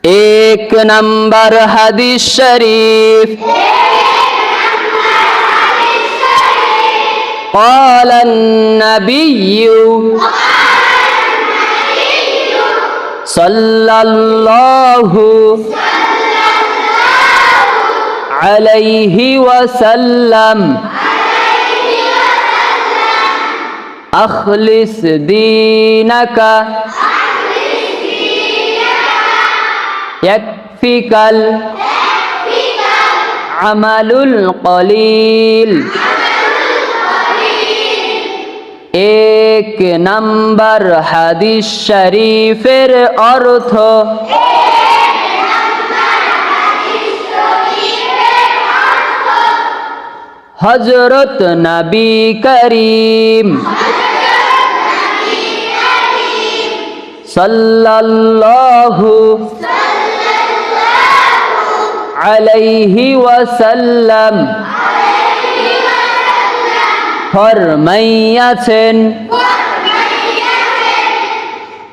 एक नंबर हदीस शरीफ قال النبي صلى الله عليه وسلم أخلص دينك يكفيك العمل القليل एक नंबर हदीस शरीफेर अर्थ हजरत नबी करीम सल्लल्लाहु अलैहि वसल्लम फरमाइयाছেন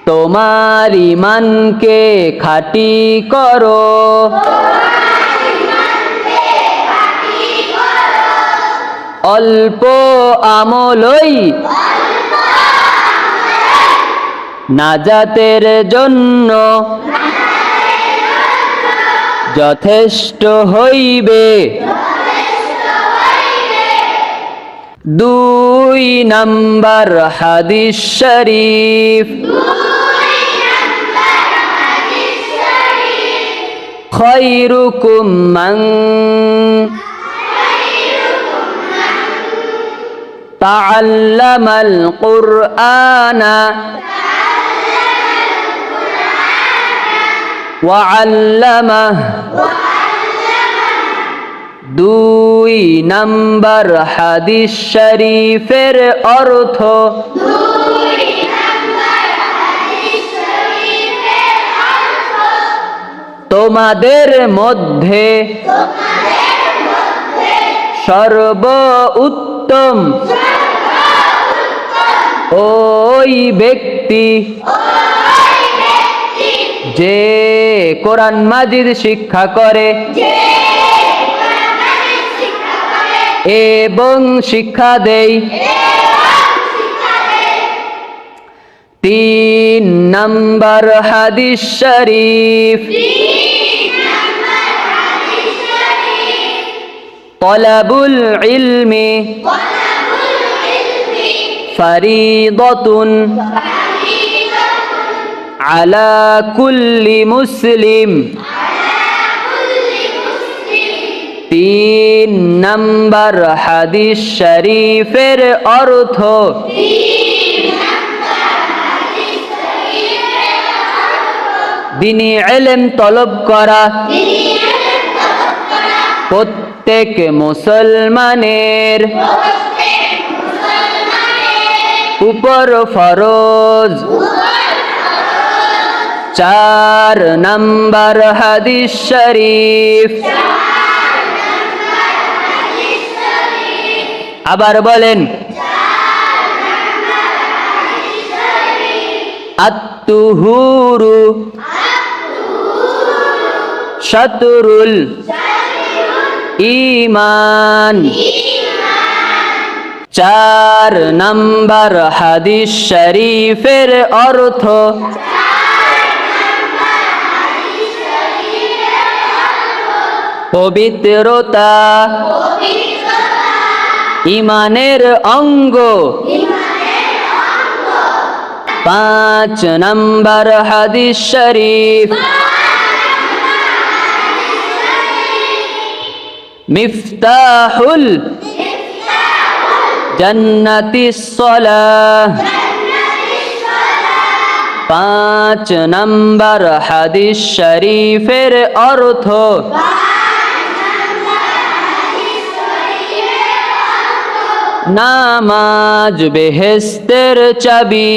তোমার ঈমানকে খাঁটি করো অল্প আমলই নাজাতের জন্য যথেষ্ট হইবে দুই নাম্বার হাদিস শরীফ খায়রুকুম মান তাআল্লামাল কুরআনা ওয়া আল্লামাহু দুই নাম্বার হাদিস শরীফের অর্থ তোমাদের মধ্যে সর্বোত্তম ওই ব্যক্তি যে কোরআন মাজিদ শিক্ষা করে এবং শিক্ষা দেয় তিন নাম্বার হাদিস শরীফ তলাবুল ইলমি ফরিদাতুন আলা কুল্লি মুসলিম তিন নাম্বার হাদিস শরীফের অর্থ দ্বীনি ইলম তলব করা প্রত্যেক মুসলমানের উপর ফরজ চার নাম্বার হাদিস শরীফ আবার বলেন আত-তুহুরু শাতরুল ঈমান চার নাম্বার হাদিস শরীফের অর্থ পবিত্রতা ঈমানের অঙ্গ পাঁচ নাম্বার হাদিস শরীফ মিফতাহুল জান্নাতিস সালাহ পাঁচ নাম্বার হাদিস শরীফের অর্থ নামাজ বেহেশতের চাবি।